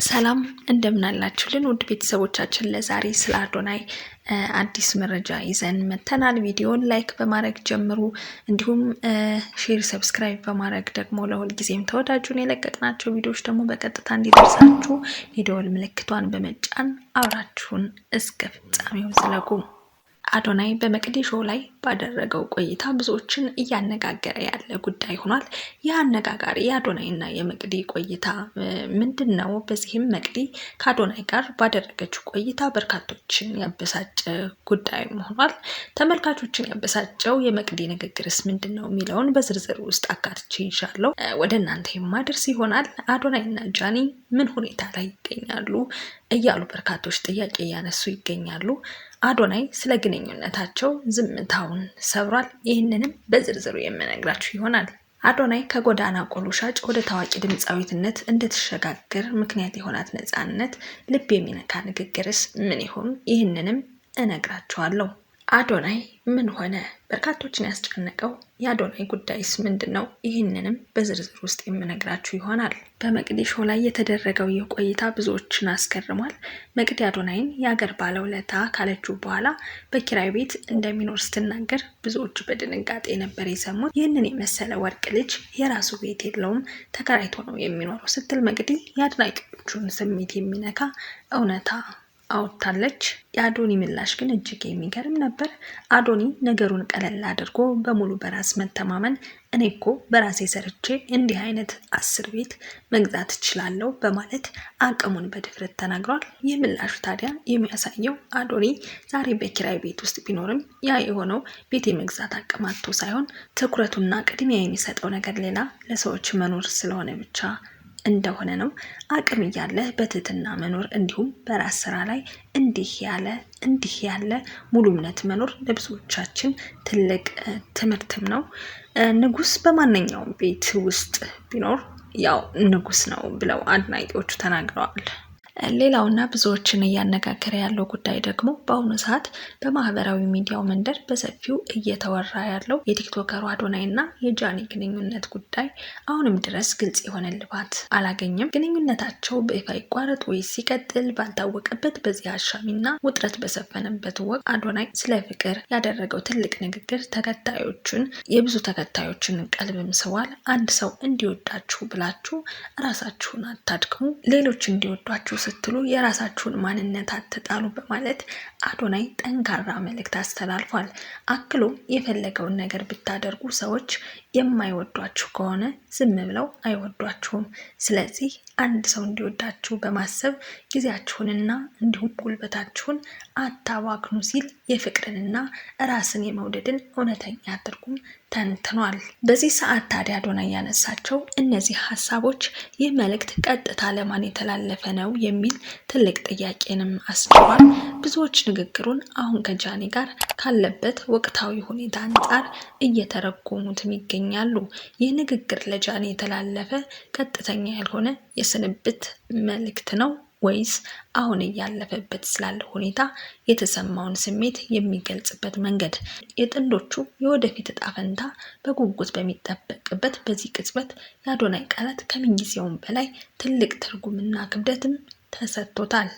ሰላም እንደምን አላችሁልን ውድ ቤተሰቦቻችን ለዛሬ ስለ አዶናይ አዲስ መረጃ ይዘን መተናል። ቪዲዮን ላይክ በማድረግ ጀምሩ። እንዲሁም ሼር ሰብስክራይብ በማድረግ ደግሞ ለሁል ጊዜም ተወዳጁን የለቀቅናቸው ቪዲዮዎች ደግሞ በቀጥታ እንዲደርሳችሁ የደወል ምልክቷን በመጫን አብራችሁን እስከ ፍጻሜው ዝለቁ። አዶናይ በመቅዲ ሾው ላይ ባደረገው ቆይታ ብዙዎችን እያነጋገረ ያለ ጉዳይ ሆኗል። የአነጋጋሪ የአዶናይና የመቅዲ ቆይታ ምንድነው? በዚህም መቅዲ ከአዶናይ ጋር ባደረገችው ቆይታ በርካቶችን ያበሳጨ ጉዳይ ሆኗል። ተመልካቾችን ያበሳጨው የመቅዲ ንግግርስ ምንድነው የሚለውን በዝርዝር ውስጥ አካትቼ ይዣለሁ ወደ እናንተ የማደርስ ይሆናል። አዶናይና ጃኒ ምን ሁኔታ ላይ ይገኛሉ እያሉ በርካቶች ጥያቄ እያነሱ ይገኛሉ። አዶናይ ስለ ግንኙነታቸው ዝምታውን ሰብሯል። ይህንንም በዝርዝሩ የምነግራችሁ ይሆናል። አዶናይ ከጎዳና ቆሎ ሻጭ ወደ ታዋቂ ድምፃዊትነት እንድትሸጋገር ምክንያት የሆናት ነፃነት ልብ የሚነካ ንግግርስ ምን ይሆን? ይህንንም እነግራችኋለሁ። አዶናይ ምን ሆነ? በርካቶችን ያስጨነቀው የአዶናይ ጉዳይስ ምንድን ነው? ይህንንም በዝርዝር ውስጥ የምነግራችሁ ይሆናል። በመቅዲ ሾው ላይ የተደረገው ይህ ቆይታ ብዙዎችን አስገርሟል። መቅዲ አዶናይን የአገር ባለውለታ ካለችው በኋላ በኪራይ ቤት እንደሚኖር ስትናገር ብዙዎቹ በድንጋጤ ነበር የሰሙት። ይህንን የመሰለ ወርቅ ልጅ የራሱ ቤት የለውም፣ ተከራይቶ ነው የሚኖረው ስትል መቅዲ የአድናቂዎቹን ስሜት የሚነካ እውነታ አውጥታለች። የአዶኒ ምላሽ ግን እጅግ የሚገርም ነበር። አዶኒ ነገሩን ቀለል አድርጎ በሙሉ በራስ መተማመን እኔ እኮ በራሴ ሰርቼ እንዲህ አይነት 10 ቤት መግዛት እችላለሁ በማለት አቅሙን በድፍረት ተናግሯል። ይህ ምላሹ ታዲያ የሚያሳየው አዶኒ ዛሬ በኪራይ ቤት ውስጥ ቢኖርም ያ የሆነው ቤት የመግዛት አቅም አጥቶ ሳይሆን ትኩረቱና ቅድሚያ የሚሰጠው ነገር ሌላ ለሰዎች መኖር ስለሆነ ብቻ እንደሆነ ነው። አቅም እያለ በትህትና መኖር እንዲሁም በራስ ስራ ላይ እንዲህ ያለ ሙሉ እምነት መኖር ለብዙዎቻችን ትልቅ ትምህርትም ነው። ንጉስ በማንኛውም ቤት ውስጥ ቢኖር ያው ንጉስ ነው ብለው አድናቂዎቹ ተናግረዋል። ሌላውና ብዙዎችን እያነጋገረ ያለው ጉዳይ ደግሞ በአሁኑ ሰዓት በማህበራዊ ሚዲያው መንደር በሰፊው እየተወራ ያለው የቲክቶከሩ አዶናይና የጃኒ ግንኙነት ጉዳይ አሁንም ድረስ ግልጽ የሆነ ልባት አላገኘም። ግንኙነታቸው በይፋ ይቋረጥ ወይስ ሲቀጥል ባልታወቀበት በዚህ አሻሚና ውጥረት በሰፈነበት ወቅት አዶናይ ስለ ፍቅር ያደረገው ትልቅ ንግግር የብዙ ተከታዮችን ቀልብም ስቧል። አንድ ሰው እንዲወዳችሁ ብላችሁ ራሳችሁን አታድክሙ፣ ሌሎች እንዲወዷችሁ ስትሉ የራሳችሁን ማንነት አትጣሉ በማለት አዶናይ ጠንካራ መልእክት አስተላልፏል። አክሎም የፈለገውን ነገር ብታደርጉ ሰዎች የማይወዷችሁ ከሆነ ዝም ብለው አይወዷችሁም። ስለዚህ አንድ ሰው እንዲወዳችሁ በማሰብ ጊዜያችሁንና እንዲሁም ጉልበታችሁን አታባክኑ ሲል የፍቅርንና ራስን የመውደድን እውነተኛ ትርጉም ተንትኗል። በዚህ ሰዓት ታዲያ አዶናይ ያነሳቸው እነዚህ ሀሳቦች ይህ መልእክት ቀጥታ ለማን የተላለፈ ነው የሚል ትልቅ ጥያቄንም አስነስቷል። ብዙዎች ንግግሩን አሁን ከጃኒ ጋር ካለበት ወቅታዊ ሁኔታ አንጻር እየተረጎሙትም ይገኛሉ። ይህ ንግግር ለጃኒ የተላለፈ ቀጥተኛ ያልሆነ የስንብት መልእክት ነው ወይስ አሁን እያለፈበት ስላለ ሁኔታ የተሰማውን ስሜት የሚገልጽበት መንገድ? የጥንዶቹ የወደፊት እጣ ፈንታ በጉጉት በሚጠበቅበት በዚህ ቅጽበት የአዶናይ ቃላት ከምንጊዜውም በላይ ትልቅ ትርጉምና ክብደትም ተሰጥቶታል።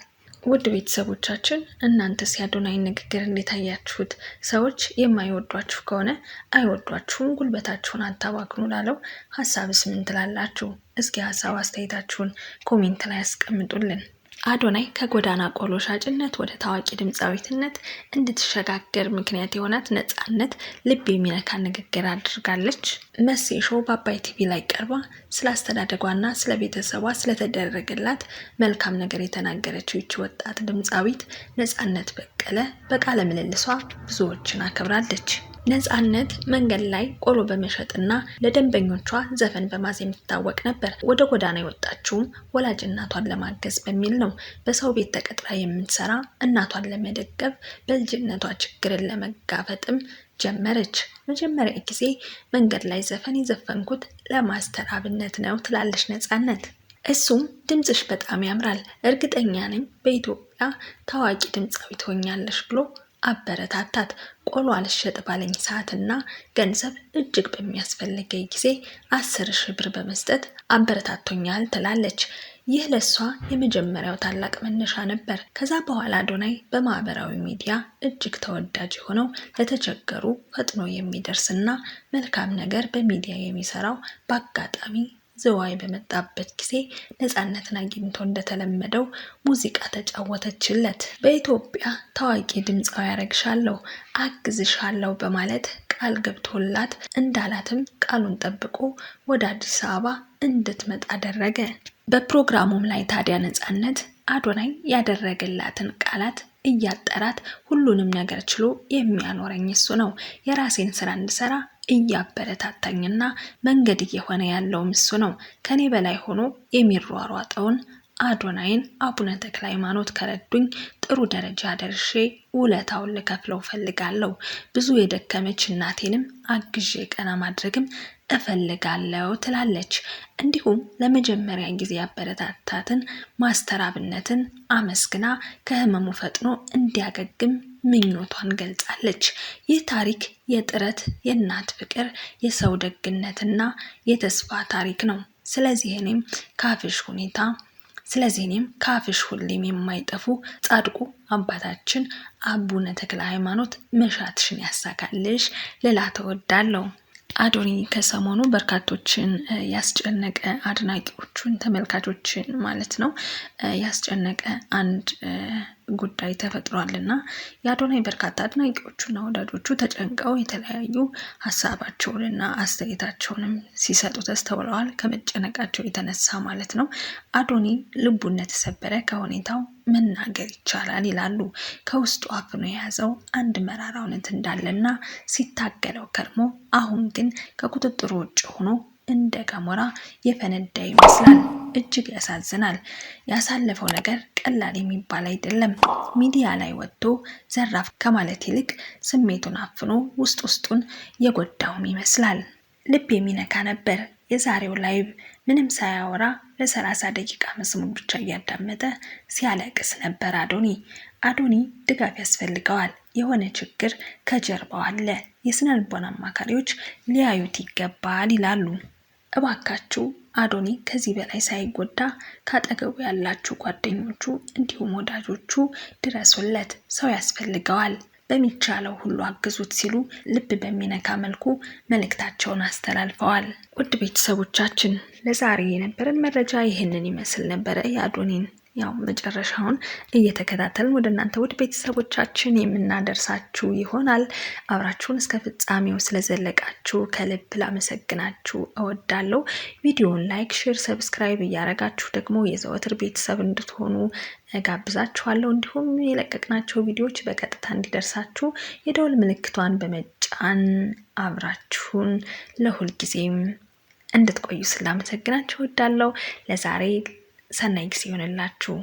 ውድ ቤተሰቦቻችን እናንተስ የአዶናይን ንግግር እንዴት አያችሁት? ሰዎች የማይወዷችሁ ከሆነ አይወዷችሁም፣ ጉልበታችሁን አታባክኑ ላለው ሀሳብስ ምን ትላላችሁ? እስኪ ሀሳብ አስተያየታችሁን ኮሜንት ላይ ያስቀምጡልን። አዶናይ ከጎዳና ቆሎ ሻጭነት ወደ ታዋቂ ድምፃዊትነት እንድትሸጋገር ምክንያት የሆናት ነፃነት ልብ የሚነካ ንግግር አድርጋለች። መሲ ሾው በአባይ ቲቪ ላይ ቀርባ ስለ አስተዳደጓና ስለ ቤተሰቧ ስለተደረገላት መልካም ነገር የተናገረችው ይህች ወጣት ድምፃዊት ነፃነት በቀለ በቃለ ምልልሷ ብዙዎችን አከብራለች። ነፃነት መንገድ ላይ ቆሎ በመሸጥና ለደንበኞቿ ዘፈን በማዜም ትታወቅ ነበር። ወደ ጎዳና የወጣችውም ወላጅ እናቷን ለማገዝ በሚል ነው። በሰው ቤት ተቀጥራ የምትሰራ እናቷን ለመደገፍ በልጅነቷ ችግርን ለመጋፈጥም ጀመረች። መጀመሪያ ጊዜ መንገድ ላይ ዘፈን የዘፈንኩት ለማስተር አብነት ነው ትላለች ነፃነት። እሱም ድምፅሽ በጣም ያምራል፣ እርግጠኛ ነኝ በኢትዮጵያ ታዋቂ ድምፃዊ ትሆኛለሽ ብሎ አበረታታት። ቆሎ አልሸጥ ባለኝ ሰዓትና ገንዘብ እጅግ በሚያስፈልገኝ ጊዜ 10,000 ብር በመስጠት አበረታቶኛል ትላለች። ይህ ለሷ የመጀመሪያው ታላቅ መነሻ ነበር። ከዛ በኋላ አዶናይ በማህበራዊ ሚዲያ እጅግ ተወዳጅ ሆነው ለተቸገሩ ፈጥኖ የሚደርስና መልካም ነገር በሚዲያ የሚሰራው በአጋጣሚ ዝዋይ በመጣበት ጊዜ ነፃነትን አግኝቶ እንደተለመደው ሙዚቃ ተጫወተችለት። በኢትዮጵያ ታዋቂ ድምፃዊ ያረግሻለሁ አግዝሻለሁ በማለት ቃል ገብቶላት እንዳላትም ቃሉን ጠብቆ ወደ አዲስ አበባ እንድትመጣ አደረገ። በፕሮግራሙም ላይ ታዲያ ነፃነት አዶናይ ያደረገላትን ቃላት እያጠራት ሁሉንም ነገር ችሎ የሚያኖረኝ እሱ ነው፣ የራሴን ስራ እንድሰራ እያበረታታኝና መንገድ እየሆነ ያለውም እሱ ነው፣ ከኔ በላይ ሆኖ የሚሯሯጠውን አዶናይን አቡነ ተክለ ሃይማኖት ከረዱኝ ጥሩ ደረጃ ደርሼ ውለታውን ልከፍለው ፈልጋለሁ። ብዙ የደከመች እናቴንም አግዤ ቀና ማድረግም እፈልጋለሁ ትላለች። እንዲሁም ለመጀመሪያ ጊዜ ያበረታታትን ማስተር አብነትን አመስግና ከህመሙ ፈጥኖ እንዲያገግም ምኞቷን ገልጻለች። ይህ ታሪክ የጥረት፣ የእናት ፍቅር፣ የሰው ደግነትና የተስፋ ታሪክ ነው። ስለዚህ እኔም ካፍሽ ሁሌም የማይጠፉ ጻድቁ አባታችን አቡነ ተክለ ሃይማኖት መሻትሽን ያሳካልሽ ልላ ተወዳለሁ። አዶኒ ከሰሞኑ በርካቶችን ያስጨነቀ አድናቂዎቹን ተመልካቾችን ማለት ነው ያስጨነቀ አንድ ጉዳይ ተፈጥሯልና የአዶናይ በርካታ አድናቂዎቹና ወዳጆቹ ተጨንቀው የተለያዩ ሀሳባቸውንና አስተያየታቸውንም ሲሰጡ ተስተውለዋል። ከመጨነቃቸው የተነሳ ማለት ነው። አዶኒ ልቡ እንደተሰበረ ከሁኔታው መናገር ይቻላል ይላሉ። ከውስጡ አፍኖ የያዘው አንድ መራራ እውነት እንዳለና ሲታገለው ከርሞ አሁን ግን ከቁጥጥሩ ውጭ ሆኖ እንደ ገሞራ የፈነዳ ይመስላል። እጅግ ያሳዝናል። ያሳለፈው ነገር ቀላል የሚባል አይደለም። ሚዲያ ላይ ወጥቶ ዘራፍ ከማለት ይልቅ ስሜቱን አፍኖ ውስጡን የጎዳውም ይመስላል። ልብ የሚነካ ነበር። የዛሬው ላይቭ ምንም ሳያወራ ለ30 ደቂቃ መዝሙር ብቻ እያዳመጠ ሲያለቅስ ነበር። አዶኒ ድጋፍ ያስፈልገዋል። የሆነ ችግር ከጀርባው አለ። የስነ ልቦና አማካሪዎች ሊያዩት ይገባል ይላሉ። እባካችሁ አዶኒ ከዚህ በላይ ሳይጎዳ ካጠገቡ ያላችሁ ጓደኞቹ እንዲሁም ወዳጆቹ ድረሱለት። ሰው ያስፈልገዋል። በሚቻለው ሁሉ አግዙት ሲሉ ልብ በሚነካ መልኩ መልእክታቸውን አስተላልፈዋል። ውድ ቤተሰቦቻችን ለዛሬ የነበረን መረጃ ይህንን ይመስል ነበረ። የአዶኒን መጨረሻውን እየተከታተልን ወደ እናንተ ውድ ቤተሰቦቻችን የምናደርሳችሁ ይሆናል። አብራችሁን እስከ ፍጻሜው ስለዘለቃችሁ ከልብ ላመሰግናችሁ እወዳለሁ። ቪዲዮውን ላይክ፣ ሼር፣ ሰብስክራይብ እያደረጋችሁ ደግሞ የዘወትር ቤተሰብ እንድትሆኑ ጋብዛችኋለሁ። እንዲሁም የለቀቅናቸው ቪዲዮዎች በቀጥታ እንዲደርሳችሁ የደወል ምልክቷን በመጫን አብራችሁን ለሁል ጊዜም እንድትቆዩ ስላመሰግናችሁ እወዳለሁ። ለዛሬ ሰናይ ጊዜ ይሆንላችሁ።